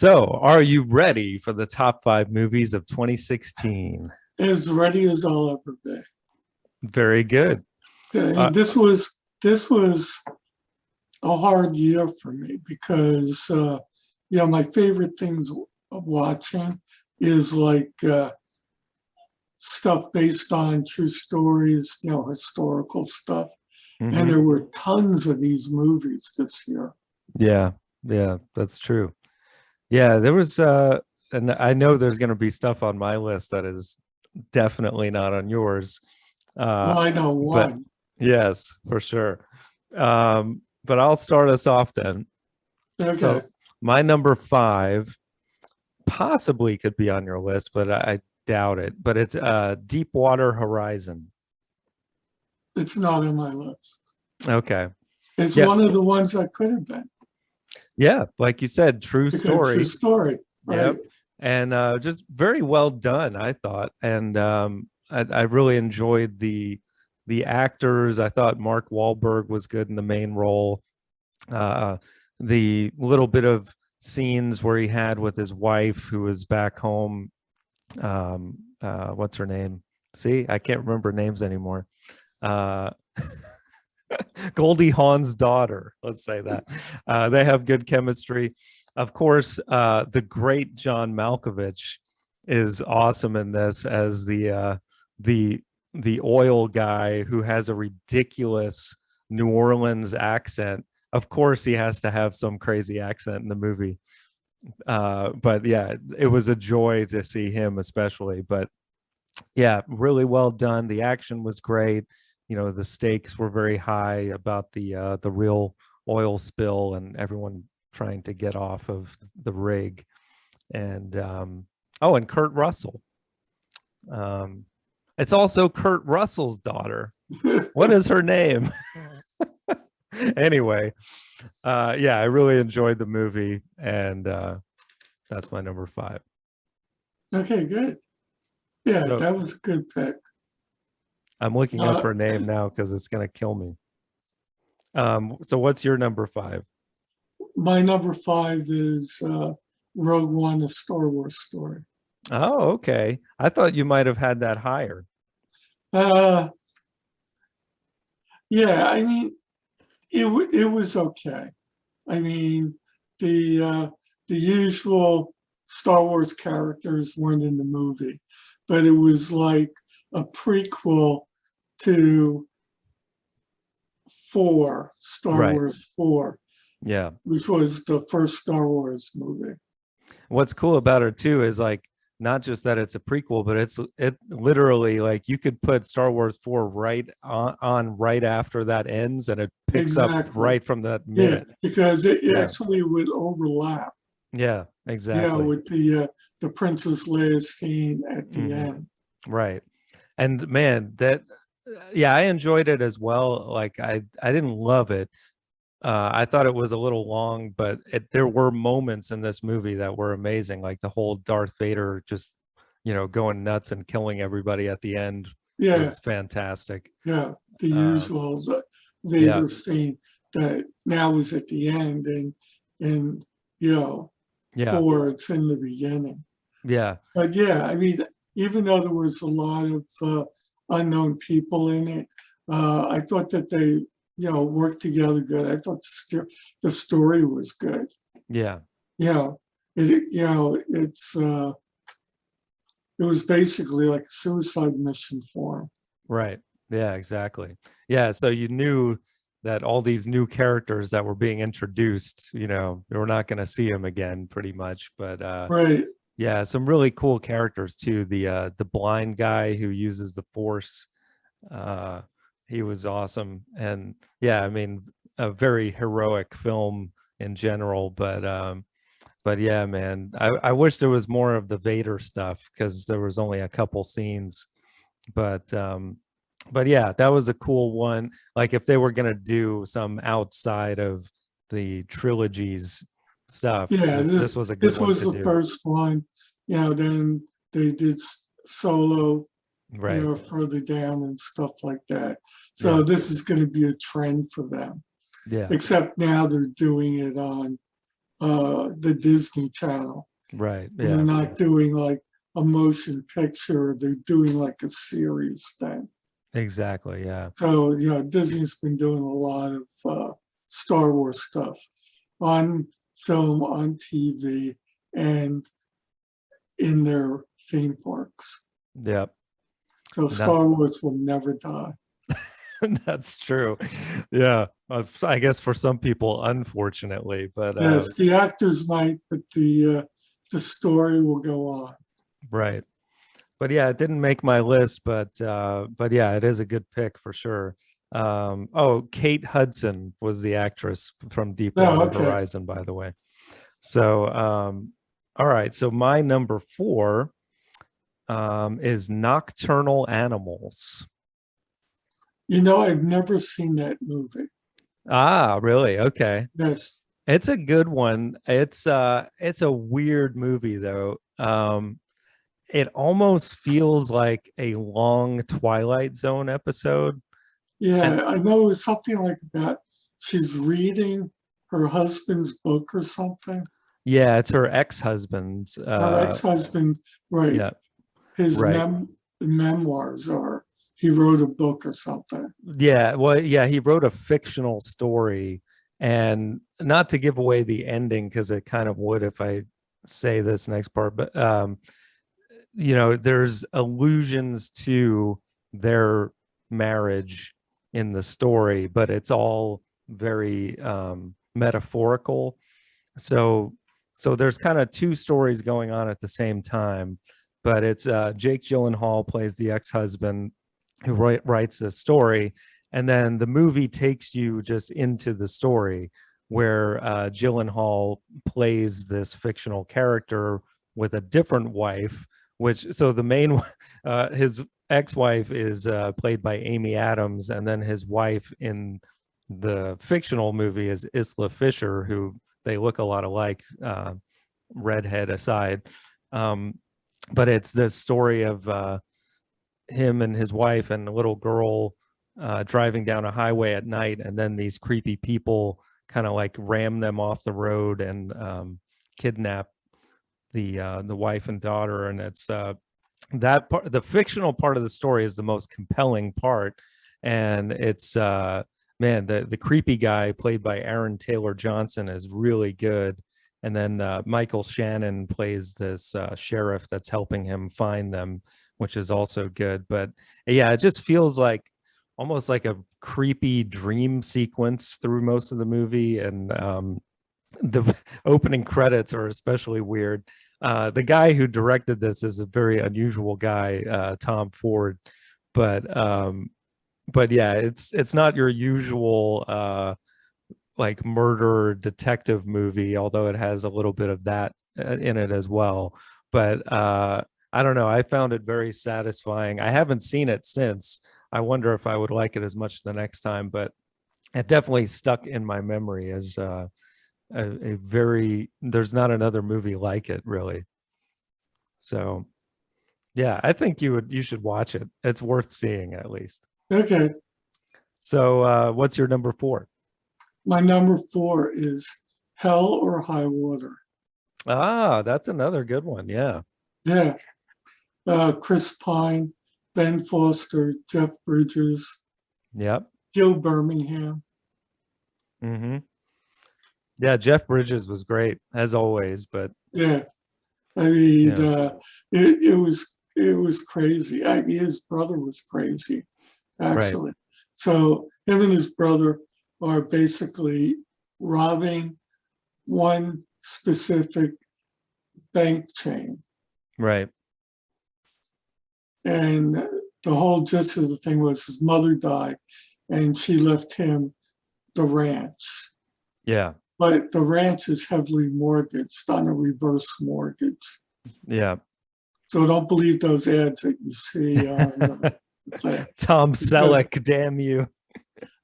So, are you ready for the top five movies of 2016? As ready as I'll ever be. Very good. Uh, This was a hard year for me because my favorite things of watching is like stuff based on true stories, historical stuff. And mhm. there were tons of these movies this year. Yeah, yeah, that's true. Yeah, there was, and I know there's going to be stuff on my list that is definitely not on yours. Uh, Well, I know but one. yes, for sure. But I'll start us off then. Okay, So, my number five possibly could be on your list, but I doubt it. But it's Deepwater Horizon. it's not on my list. Okay. It's Yeah. one of the ones that could have been Yeah. Like you said, true because true story. story, right? Yep. And just very well done, I thought. And I really enjoyed the actors. I thought Mark Wahlberg was good in the main role. Uh, the little bit of scenes where he had with his wife, who was back home. What's her name? See, I can't remember names anymore. Uh, Goldie Hawn's daughter. Let's say that they have good chemistry. Of course, the great John Malkovich is awesome in this as the the oil guy who has a ridiculous New Orleans accent. Of course, he has to have some crazy accent in the movie. But yeah, it was a joy to see him, especially. But yeah, really well done. The action was great. The stakes were very high about the real oil spill and everyone trying to get off of the rig. And oh, and Kurt Russell. Um, it's also Kurt Russell's daughter. What is her name? Anyway, yeah, I really enjoyed the movie, and that's my number five. Okay, good. Yeah, So that was a good pick. I'm looking up Uh, her name now because it's gonna kill me. So what's your number five? my number five is Rogue One, a Star Wars story. Oh, okay. I thought you might have had that higher. Uh, yeah, I mean, it was okay. I mean, the uh, the usual Star Wars characters weren't in the movie, but it was like a prequel to Star Right. Wars 4, Yeah. which was the first Star Wars movie. What's cool about it too is like not just that it's a prequel, but it literally like you could put Star Wars 4 right on right after that ends and it picks up Exactly. right from that Yeah, minute. because it Yeah. actually would overlap, Yeah, exactly. with the Princess Leia scene at the Hmm. end. Right. And man, that yeah, I enjoyed it as well. Like I didn't love it. I thought it was a little long, but there were moments in this movie that were amazing, like the whole Darth Vader just, going nuts and killing everybody at the end Yeah, was fantastic. yeah, the Um, usual yeah, Vader scene that now is at the end, and you know, yeah, for it's in the beginning. yeah, But yeah, I mean, even though there was a lot of unknown people in it, I thought that they, worked together good. I thought the story was good. yeah, You know, it was basically like a suicide mission for him. right. Yeah, exactly. Yeah, so you knew that all these new characters that were being introduced, we're not going to see them again pretty much, but Right. yeah, some really cool characters too. The blind guy who uses the force, uh he was awesome. And yeah, I mean, a very heroic film in general, but yeah, man, I wish there was more of the Vader stuff because there was only a couple scenes. But yeah, that was a cool one. Like if they were gonna do some outside of the trilogies stuff, Yeah, this was a good this one was to the do. first one. Then they did Solo, Right. further down and stuff like that. So Yeah. this is going to be a trend for them. Yeah. Except now they're doing it on the Disney Channel. Right. And they're Yeah. not doing like a motion picture, they're doing like a series thing. Exactly. Yeah. So, Disney's been doing a lot of Star Wars stuff on film, on TV, and in their theme parks. Yep. So That Star Wars will never die. that's true. Yeah. I guess for some people, unfortunately, but Yes, the actors might, but the story will go on. right. But yeah, it didn't make my list, but yeah, it is a good pick for sure. Oh, Kate Hudson was the actress from Oh, Deepwater okay. Horizon, by the way. So, all right. So my number four is Nocturnal Animals. I've never seen that movie. Ah, really? Okay. Yes. It's a good one. It's a weird movie though. It almost feels like a long Twilight Zone episode. And Yeah, I know it's something like that. She's reading her husband's book or something. yeah, it's her ex-husband's Her ex-husband, right? yeah, His right. memoirs, or he wrote a book or something. Yeah, well, yeah, he wrote a fictional story, and not to give away the ending because it kind of would if I say this next part, but there's allusions to their marriage in the story, but it's all very metaphorical. So there's kind of two stories going on at the same time, but it's Jake Gyllenhaal plays the ex-husband who writes this story, and then the movie takes you just into the story where Gyllenhaal plays this fictional character with a different wife, which so the main his ex-wife is played by Amy Adams, and then his wife in the fictional movie is Isla Fisher, who they look a lot alike, redhead aside. Um, but it's this story of him and his wife and a little girl driving down a highway at night, and then these creepy people kind of like ram them off the road and kidnap the wife and daughter. And it's that part, the fictional part of the story, is the most compelling part, and it's man, the creepy guy played by Aaron Taylor Johnson is really good. And then Michael Shannon plays this sheriff that's helping him find them, which is also good. But yeah, it just feels like almost like a creepy dream sequence through most of the movie. And the opening credits are especially weird. The guy who directed this is a very unusual guy, Tom Ford, but yeah, it's not your usual like murder detective movie, although it has a little bit of that in it as well. But I don't know, I found it very satisfying. I haven't seen it since. I wonder if I would like it as much the next time, but it definitely stuck in my memory as a very, there's not another movie like it really. So yeah, I think you should watch it. It's worth seeing at least. Okay. So what's your number four? My number four is Hell or High Water. Ah, that's another good one. Yeah. Yeah. Chris Pine, Ben Foster, Jeff Bridges, Yep. Joe Birmingham. Mm-hmm. Yeah, Jeff Bridges was great as always, but Yeah. I mean, yeah, it was crazy. I mean, his brother was crazy, right, actually. So him and his brother are basically robbing one specific bank chain. right. And the whole gist of the thing was his mother died and she left him the ranch. Yeah, But the ranch is heavily mortgaged on a reverse mortgage. yeah. So don't believe those ads that you see on the thing. Tom Because, Selleck, damn you.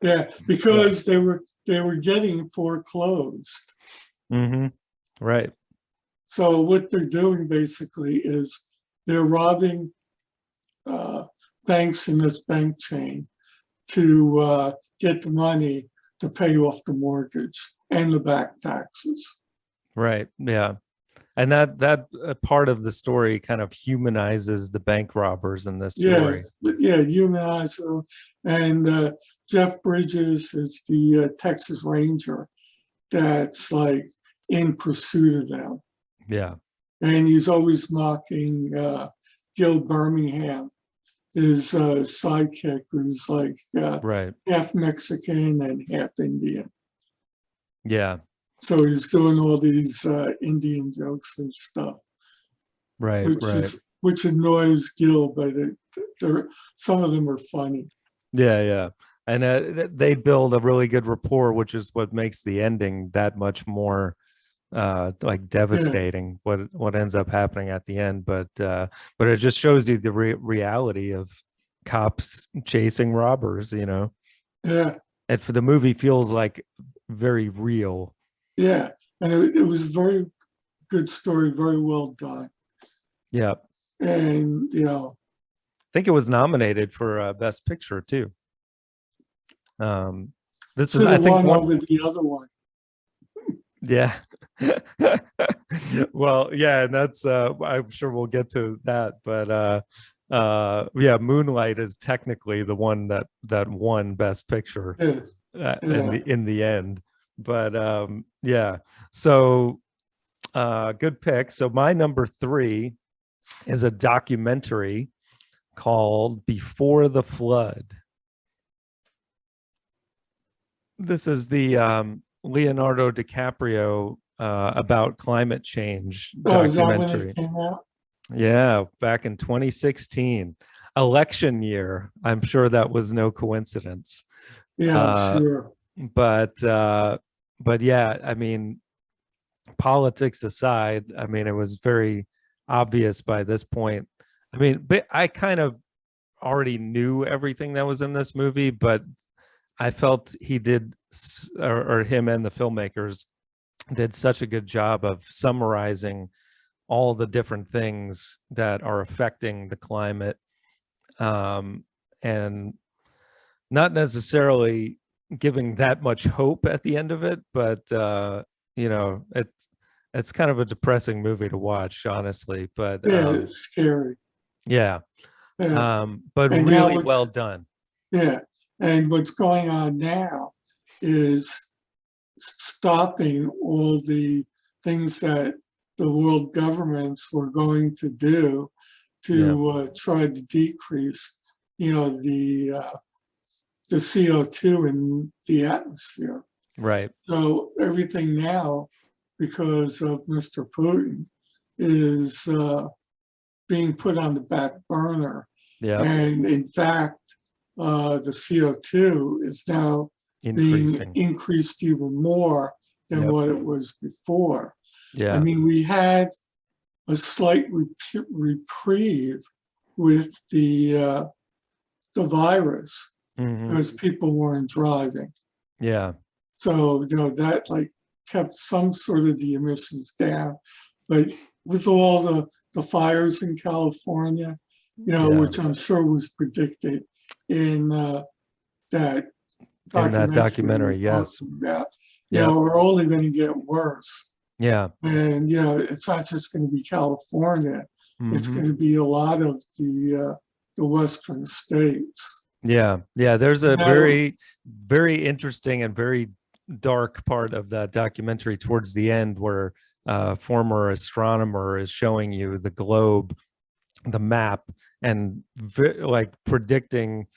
yeah, Yeah. because they were getting foreclosed. Mm-hmm. Right. So what they're doing basically is they're robbing banks in this bank chain to get the money to pay off the mortgage and the back taxes. Right. Yeah. And that part of the story kind of humanizes the bank robbers in this Yeah, story. yeah, humanizer. And Jeff Bridges is the Texas Ranger that's like in pursuit of them. Yeah. And he's always mocking Gil Birmingham, his sidekick, who's like Right. half Mexican and half Indian. Yeah. So he's doing all these Indian jokes and stuff, Right. Right. which annoys Gil, but some of them are funny. Yeah. Yeah. And they build a really good rapport, which is what makes the ending that much more like Yeah, devastating, what ends up happening at the end. But it just shows you the reality of cops chasing robbers, you know. yeah, And for the movie feels like very real. yeah. And it was a very good story, very well done. Yeah. I And, you know, think it was nominated for best picture too. um this is, should I have think, won one. over the other one. Yeah. Well, yeah, and that's I'm sure we'll get to that, but yeah, Moonlight is technically the one that won best picture Yeah, yeah. in the end. But yeah. So good pick. So my number 3 is a documentary called Before the Flood. This is the Leonardo DiCaprio about climate change Oh, is that when it documentary. came out? Yeah, back in 2016, election year. I'm sure that was no coincidence. Yeah, I'm Uh, sure. but yeah, I mean, politics aside, I mean, it was very obvious by this point. I mean, but I kind of already knew everything that was in this movie, but I felt he did, or him and the filmmakers did such a good job of summarizing all the different things that are affecting the climate, and not necessarily giving that much hope at the end of it, but you know, it's kind of a depressing movie to watch, honestly. But Yeah, it's scary. yeah, Yeah. but And now really well what's done. yeah, and what's going on now is stopping all the things that the world governments were going to do Yeah, to try to decrease, you know, the CO2 in the atmosphere. right. So everything now, because of Mr. Putin, is being put on the back burner. Yeah, And in fact, the CO2 is now being increasing. increased even more than Yep. what it was before. I Yeah. mean, we had a slight reprieve with the virus Hmm. because people weren't driving. Yeah. So, you know, that like kept some sort of the emissions down. But with all the fires in California, you know, Yeah. which I'm sure was predicted in that In that documentary you're documentary, yes. talking about, you Yep. know, are only going to get worse. Yeah. And, you know, it's not just going to be California, it's Hmm. going to be a lot of the Western states. Yeah. Yeah. There's a Now, very, very interesting and very dark part of that documentary towards the end where a former astronomer is showing you the globe, the map, and like predicting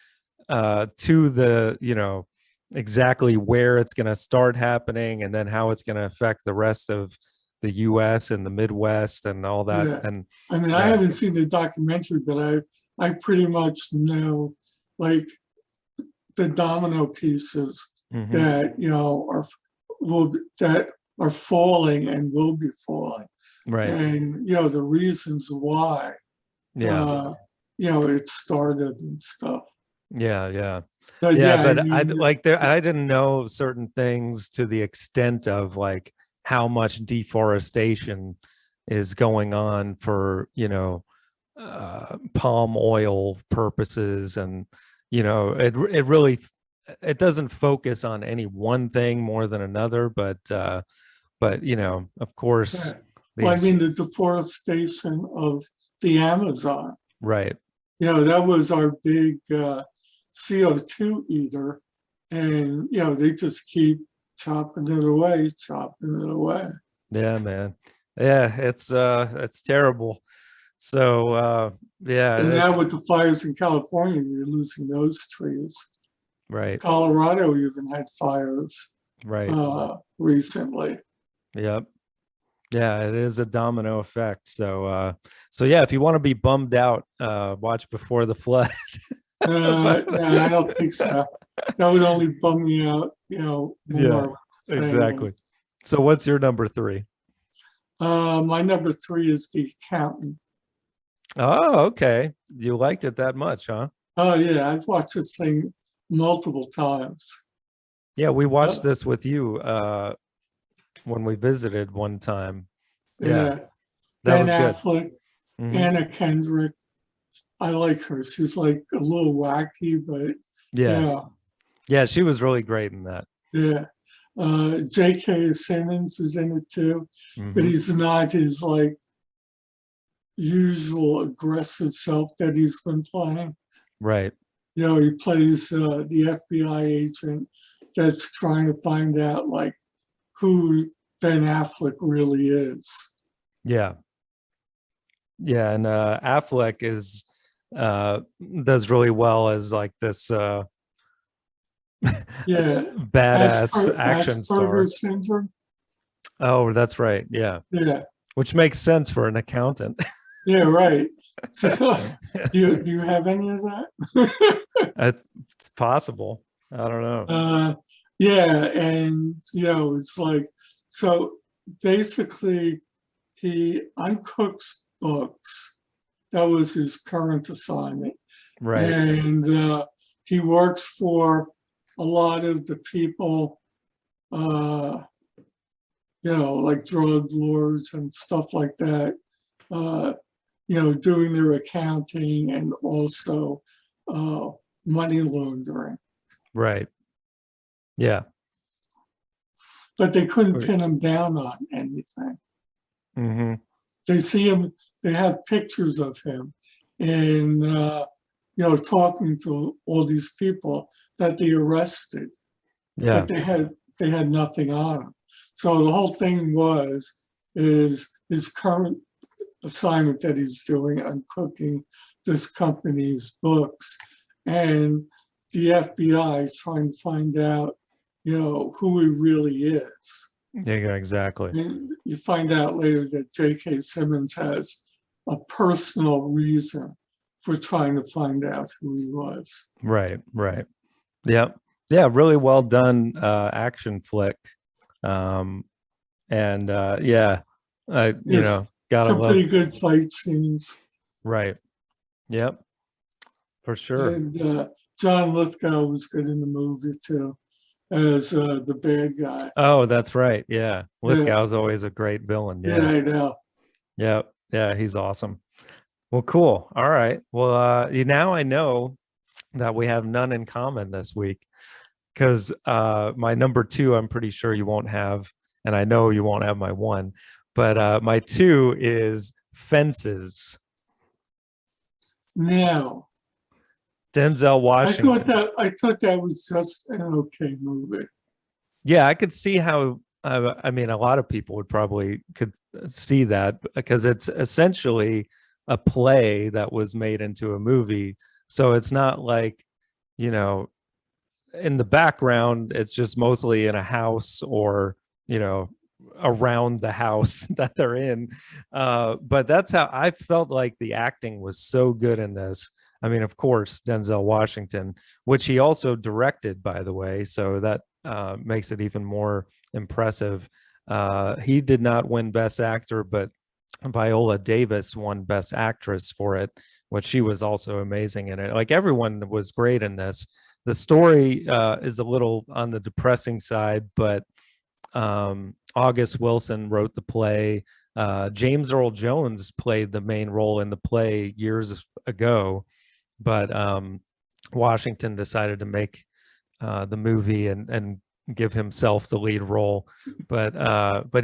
to the, you know, exactly where it's going to start happening and then how it's going to affect the rest of the US and the Midwest and all that. yeah, And I mean, I yeah. haven't seen the documentary, but I pretty much know like the domino pieces Hmm. that you know that are falling and will be falling, Right. and you know the reasons why Yeah. uh, you know it started and stuff. Yeah. Yeah. But Yeah, yeah, I but I mean, like there I didn't know certain things to the extent of like how much deforestation is going on for, you know, palm oil purposes. And you know, it really, it doesn't focus on any one thing more than another, but but you know, of course, Yeah. Well, I these mean, the deforestation of the Amazon, right. that was our big CO2 eater. And, they just keep chopping it away, chopping it away. Yeah, man. Yeah, it's terrible. So yeah, And it's now with the fires in California, you're losing those trees. right, Colorado even had fires right. recently. Yep. Yeah, it is a domino effect. So so yeah, if you want to be bummed out, watch Before the Flood. But No, I don't think so. That would only bum me out, yeah, more. Saying, exactly. So what's your number three? my number three is The Accountant. Oh, okay. You liked it that much, huh? Oh yeah, I've watched this thing multiple times. Yeah, we watched Uh, this with you when we visited one time. Yeah, yeah, that Ben was good. Affleck, Hmm. Anna Kendrick. I like her. She's like a little wacky, but Yeah. yeah, Yeah, she was really great in that. yeah. J.K. Simmons is in it too, but Hmm. he's not his like usual aggressive self that he's been playing. Right. He plays the FBI agent that's trying to find out like who Ben Affleck really is. Yeah. Yeah, and Affleck is uh does really well as like this Yeah, badass action Asperger star. syndrome. Oh, that's right. Yeah. Yeah, Which makes sense for an accountant. yeah, right. So, do you have any of that? It's possible. I don't know. uh, yeah, and it's like so. Basically, he uncooks books. That was his current assignment, Right. and he works for a lot of the people, uh, like drug lords and stuff like that. Uh, doing their accounting and also uh, money laundering. Right. Yeah. But they couldn't pin him down on anything. Mm-hmm. They see him, they have pictures of him and, talking to all these people that they arrested, Yeah. but they had nothing on him. So the whole thing is his current assignment that he's doing on cooking this company's books. And the FBI is trying to find out, who he really is. Yeah, exactly. And you find out later that J.K. Simmons has a personal reason for trying to find out who he was. Right. Right. Yeah. Yeah, really well done action flick. Um and yeah, Yes, gotta some love. pretty good fight scenes. Right. Yep, for sure. And John Lithgow was good in the movie too, as the bad guy. Oh, that's right. Yeah. Yeah, Lithgow's always a great villain. yeah, Yeah. I know. Yeah. Yeah, he's awesome. Well, cool. All right. Well, now I know that we have none in common this week because my number two, I'm pretty sure you won't have, and I know you won't have my one, but my two is Fences. Now, Denzel I thought Washington. that I thought that was just an okay movie. Yeah, I could see how. I mean, a lot of people would probably could see that because it's essentially a play that was made into a movie. So it's not like, you know, in the background, it's just mostly in a house or, you know, around the house that they're in. But that's how I felt like the acting was so good in this. I mean, of course, Denzel Washington, which he also directed, by the way. So that makes it even more impressive. He did not win Best Actor, but Viola Davis won Best Actress for it, which she was also amazing in it. Like everyone was great in this. The story is a little on the depressing side, but August Wilson wrote the play. James Earl Jones played the main role in the play years ago, but Washington decided to make the movie and give himself the lead role. But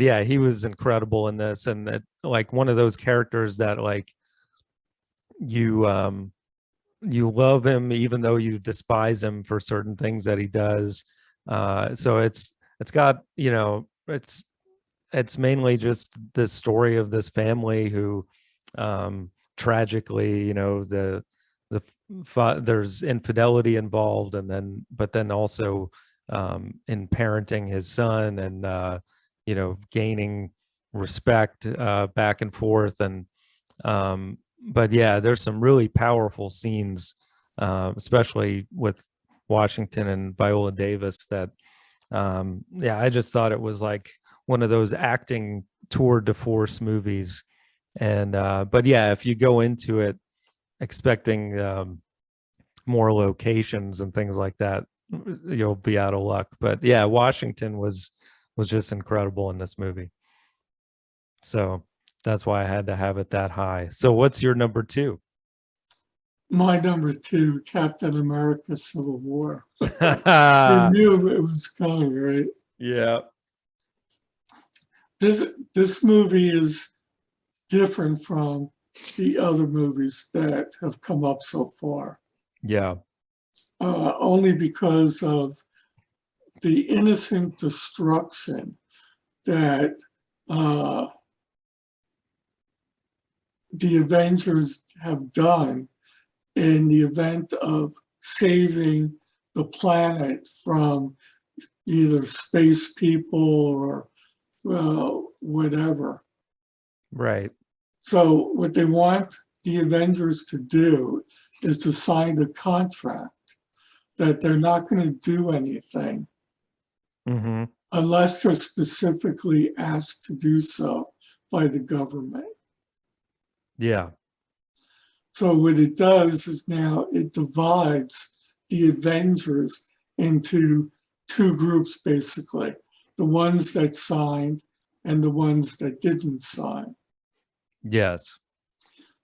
yeah, he was incredible in this, and that, like, one of those characters that, like, you you love him even though you despise him for certain things that he does. So it's got, it's mainly just this story of this family who, tragically, the there's infidelity involved, and then but then also, in parenting his son, and gaining respect, back and forth. And but yeah, there's some really powerful scenes, especially with Washington and Viola Davis, that, yeah, I just thought it was like one of those acting tour de force movies. And but yeah, if you go into it expecting, more locations and things like that, you'll be out of luck. But yeah, Washington was just incredible in this movie. So that's why I had to have it that high. So what's your number two? My number two, Captain America Civil War. You Yeah. knew it was coming, right? Yeah. This movie is different from the other movies that have come up so far, only because of the innocent destruction that the Avengers have done in the event of saving the planet from either space people or whatever. Right. So what they want the Avengers to do is to sign a contract that they're not going to do anything Mm-hmm. unless they're specifically asked to do so by the government. Yeah. So what it does is now it divides the Avengers into two groups, basically, the ones that signed and the ones that didn't sign. Yes.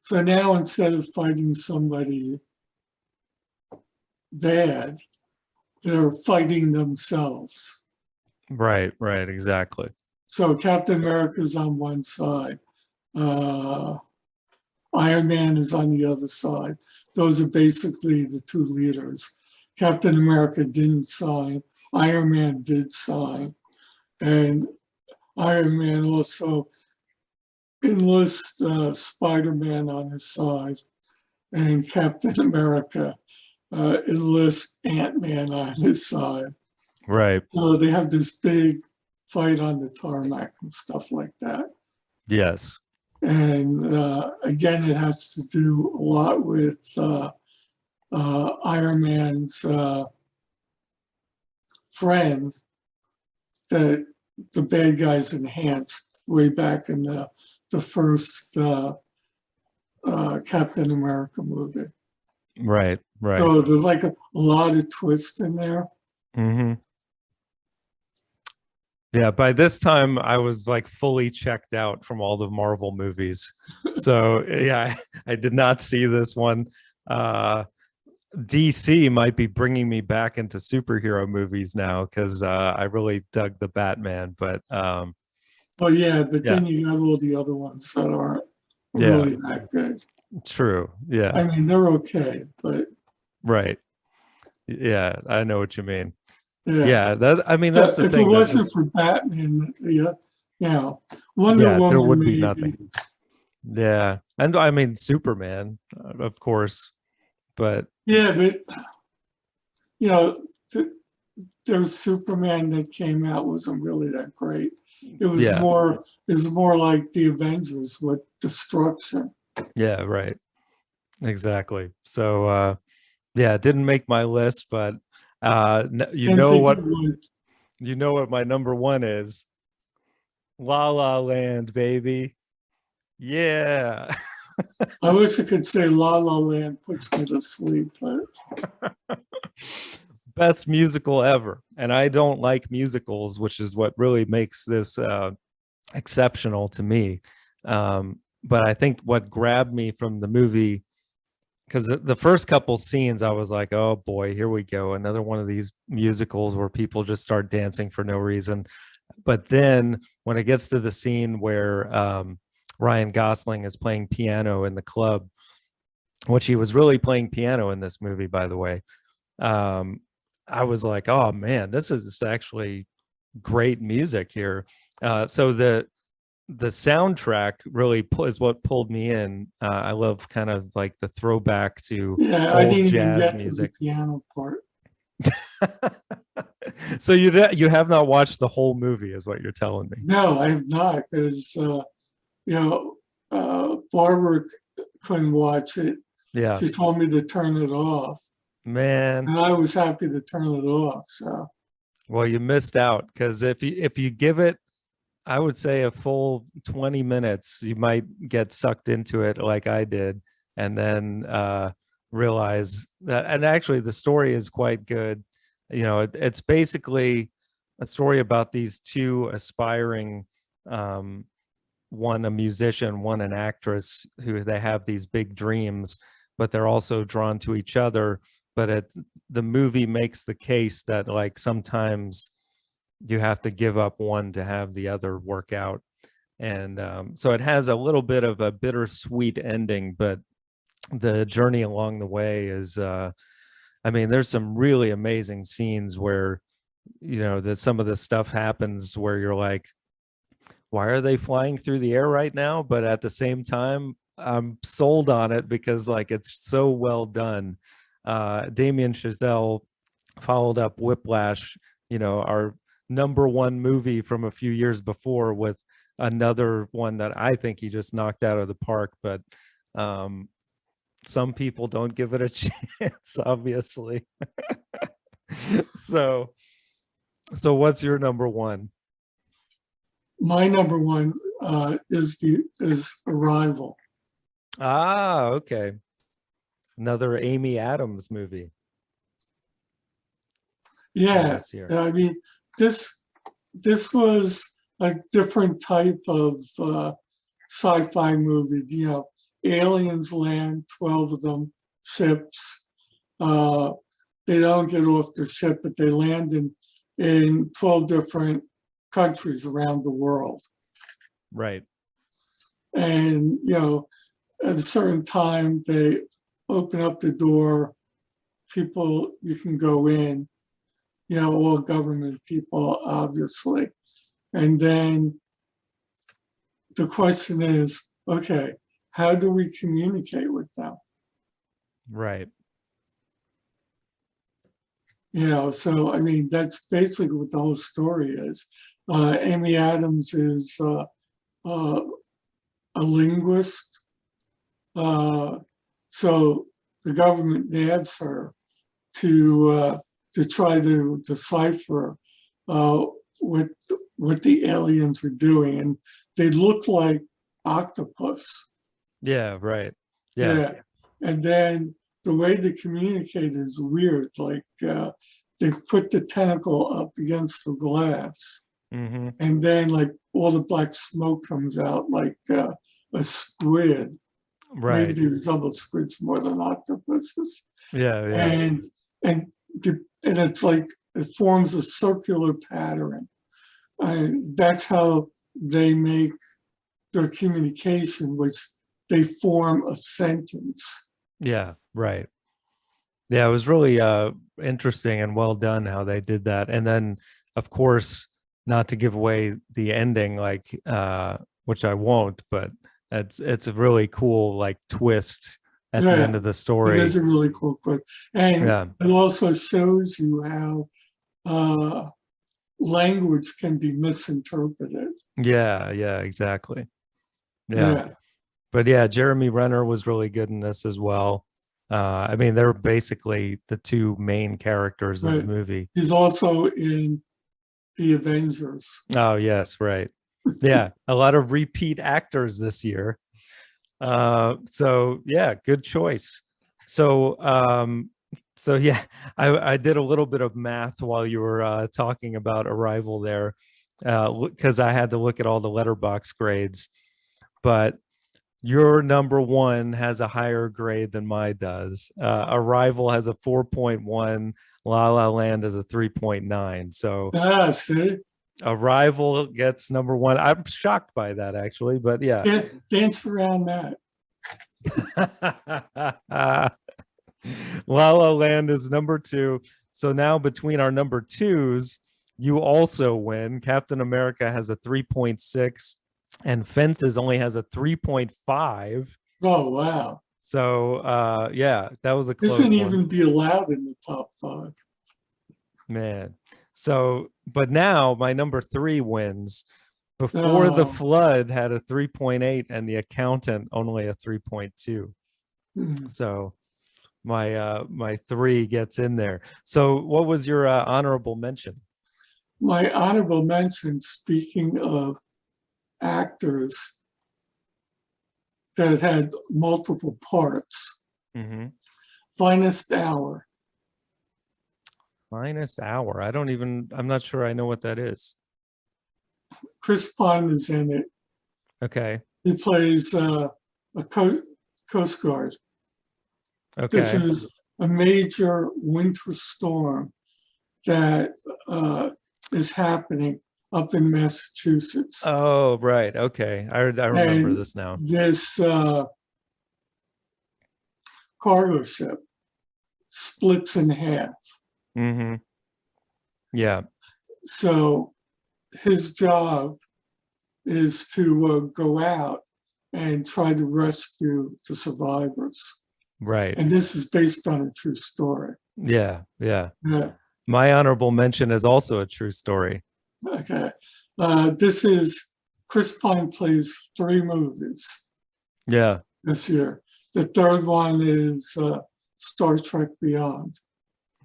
So now instead of fighting somebody bad, they're fighting themselves. Right. Right. Exactly. So Captain America's on one side. Iron Man is on the other side. Those are basically the two leaders. Captain America didn't sign. Iron Man did sign. And Iron Man also enlists Spider-Man on his side. And Captain America enlists Ant-Man on his side. Right. So they have this big fight on the tarmac and stuff like that. Yes. And again, it has to do a lot with Iron Man's friend that the bad guys enhanced way back in the first Captain America movie. Right. Right. So there's like a lot of twists in there. Mm-hmm. Yeah, by this time I was like fully checked out from all the Marvel movies. So yeah, I did not see this one. DC might be bringing me back into superhero movies now, because I really dug the Batman. But But yeah, but yeah, then you got all the other ones that aren't yeah, really that good. true. I Yeah, mean, they're okay, but right. Yeah, I know what you mean. yeah. Yeah, that, I mean, So that's the if it thing that wasn't just, for Batman, yeah, yeah, Wonder yeah, there Woman would be maybe. nothing. Yeah, and I mean Superman, of course, but Yeah, but you know, their Superman that came out wasn't really that great. yeah, It was more like the Avengers with destruction. yeah, right, exactly. So yeah, it didn't make my list, but Didn't think it would. you know what my number one is. La La Land, baby. Yeah. I wish I could say La La Land puts me to sleep, but Best musical ever. And I don't like musicals, which is what really makes this exceptional to me. But I think what grabbed me from the movie because the first couple scenes I was like, oh boy, here we go, another one of these musicals where people just start dancing for no reason. But then when it gets to the scene where Ryan Gosling is playing piano in the club, which he was really playing piano in this movie, by the way, um, I was like, oh man, this is actually great music here. So the soundtrack really is what pulled me in. I love kind of like the throwback to Yeah, I old didn't even jazz get to the music. piano part. So you have not watched the whole movie, is what you're telling me? No, I have not, because you know, Barbara couldn't watch it. Yeah, She told me to turn it off, man. and I was happy to turn it off. So Well, you missed out because if you give it, I would say a full 20 minutes, you might get sucked into it like I did, and then realize that. And actually, the story is quite good. It's basically a story about these two aspiring, um, one a musician, one an actress, who they have these big dreams, but they're also drawn to each other. But the movie makes the case that like sometimes you have to give up one to have the other work out. And so it has a little bit of a bittersweet ending, but the journey along the way is, I mean, there's some really amazing scenes where, that some of the stuff happens where you're like, why are they flying through the air right now? But at the same time, I'm sold on it because like it's so well done. Damien Chazelle followed up Whiplash, our number one movie from a few years before, with another one that I think he just knocked out of the park. But um, some people don't give it a chance, obviously. so, so what's your number one? my number one is Arrival. Ah, okay. Another Amy Adams movie from Yeah, this year. I mean, this this was a different type of sci-fi movie. Aliens land, 12 of them, ships. Uh, they don't get off their ship, but they land in 12 different countries around the world. Right. And, at a certain time, they open up the door, people, you can go in, all government people, obviously. And then the question is, okay, how do we communicate with them? Right. So I mean, that's basically what the whole story is. Amy Adams is uh, a linguist, so the government nabs her to try to decipher uh, what what the aliens are doing, and they look like octopus. Yeah, right. Yeah. Yeah, and then the way they communicate is weird. Like they put the tentacle up against the glass, Mm-hmm. and then like all the black smoke comes out like a squid. Maybe Right. they resemble squids more than octopuses, Yeah, yeah. and and and it's like it forms a circular pattern, and that's how they make their communication, which they form a sentence. Yeah, right. Yeah, it was really interesting and well done how they did that. And then of course, not to give away the ending, like which I won't, but it's a really cool like twist at the Yeah, end of the it is story. a really cool book. And Yeah. it also shows you how uh, language can be misinterpreted. Yeah, yeah, exactly. Yeah. Yeah, But yeah, Jeremy Renner was really good in this as well. I mean, they're basically the two main characters in the but movie. he's also in The Avengers. Oh, yes, right. Yeah, a lot of repeat actors this year. So yeah, good choice. So so yeah, I did a little bit of math while you were talking about Arrival there, because I had to look at all the letterbox grades. But Your number one has a higher grade than mine does. Arrival has a 4.1. La La Land is a 3.9. So Ah, see, Arrival gets number one. I'm shocked by that actually, but yeah. dance around that. La La Land is number two. So now between our number twos, you also win. Captain America has a 3.6 and Fences only has a 3.5. Oh, wow. So yeah, that was a This close wouldn't one, even be allowed in the top five. man. So, but now my number three wins. Before the Oh, Flood had a 3.8 and The Accountant only a 3.2. hmm. So my three gets in there. So what was your honorable mention? My honorable mention, speaking of actors that had multiple parts, Mm-hmm. Finest Hour. Finest Hour. I'm not sure I know what that is. Chris Pine is in it. Okay. He plays a Coast Guard. This Okay. is a major winter storm that is happening up in Massachusetts. Oh, right. Okay. I remember And this now. this cargo ship splits in half. Mm-hmm. Yeah. So his job is to go out and try to rescue the survivors. Right. And this is based on a true story. Yeah. Yeah. Yeah. My honorable mention is also a true story. Okay. This is Chris Pine plays three movies Yeah. this year. The third one is Star Trek Beyond.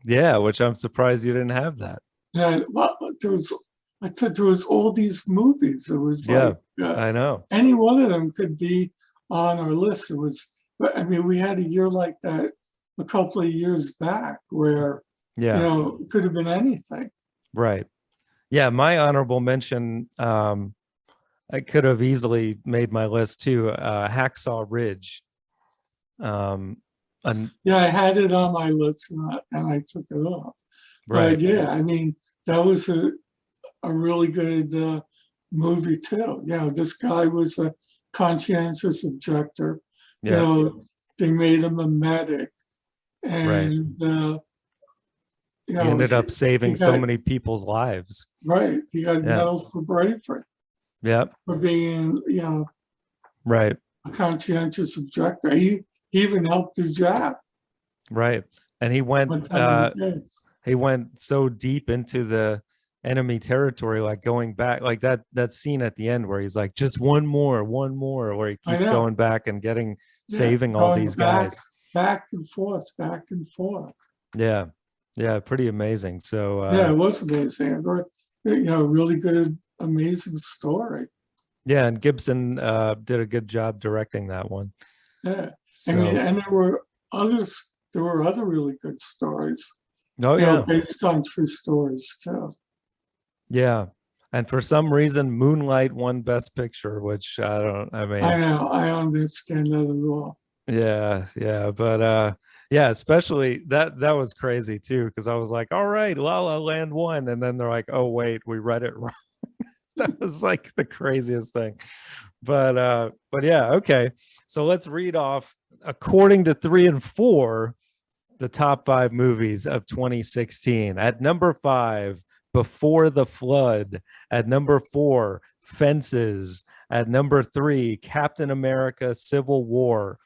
Yeah, which I'm surprised you didn't have that. And well, I thought there was all these movies. It was Yeah, like I know. any one of them could be on our list. It was, but I mean, we had a year like that a couple of years back where, Yeah, it could have been anything. right. Yeah, my honorable mention, I could have easily made my list too. Hacksaw Ridge. Um, and Yeah, I had it on my list and I took it off. But right. yeah, I mean, that was a really good movie too. This guy was a conscientious objector. You Yeah, know, they made him a medic, right. and He ended up he saving so got many people's lives. right. He got Yeah. medals for bravery Yep. for being, Right. a conscientious objector. He even helped the Jap Right. And one time in the face. he went so deep into the enemy territory, like going back, like that scene at the end where he's like, just one more, where he I keeps know. going back and getting Yeah, saving all going these guys. back and forth, back and forth. Yeah. Yeah, pretty amazing. So Yeah, it was amazing. Really good, amazing story. yeah, and Gibson did a good job directing that one. Yeah, I mean, So and there were others. There were other really good stories, oh yeah. based on true stories too. Yeah. And for some reason, Moonlight won Best Picture, which I I mean, know. I understand that at all. yeah, yeah. But yeah, especially that was crazy too, because I was like, all right, La La Land won. And then they're like, oh wait, we read it wrong. That was like the craziest thing. But yeah, okay. So let's read off according to 3 and 4, the top 5 movies of 2016. At number 5, Before the Flood. At number 4, Fences. At number 3, Captain America Civil War.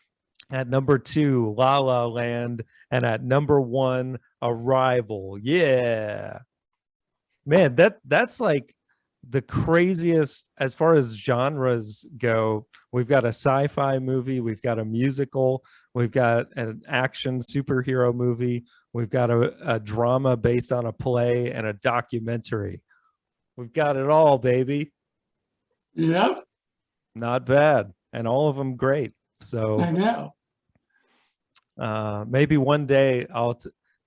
At number 2, La La Land. And at number 1, Arrival. Yeah. Man, that's like the craziest as far as genres go. We've got a sci-fi movie, we've got a musical, we've got an action superhero movie, we've got a drama based on a play, and a documentary. We've got it all, baby. Yep, Not bad, and all of them great. I So know. maybe one day I'll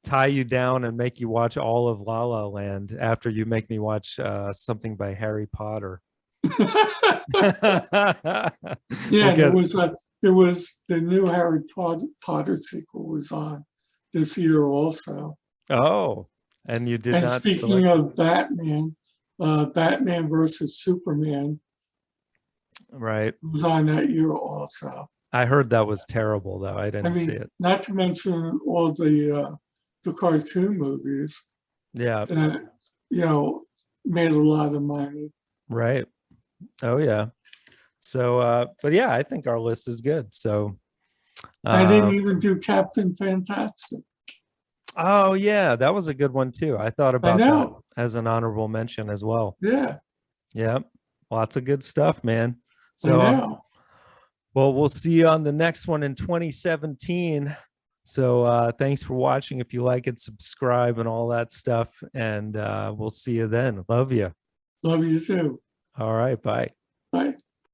tie you down and make you watch all of La La Land after you make me watch something by Harry Potter. We'll Yeah, get. there was the new Potter sequel was on this year also. Oh, and you did And not speaking select it, of Batman, Batman versus Superman right? was on that year also. I heard that was terrible, though. I I didn't see mean, it. not to mention all the cartoon movies Yeah, that made a lot of money. right. Oh yeah. So, but yeah, I think our list is good. So, I didn't um, even do Captain Fantastic. oh yeah, that was a good one too. I thought I about that know. as an honorable mention as well. Yeah, Yeah, lots of good stuff, man. I So, know. well, we'll see you on the next one in 2017. So, thanks for watching. If you like it, subscribe and all that stuff. And we'll see you then. Love you. Love you too. All right. Bye. Bye.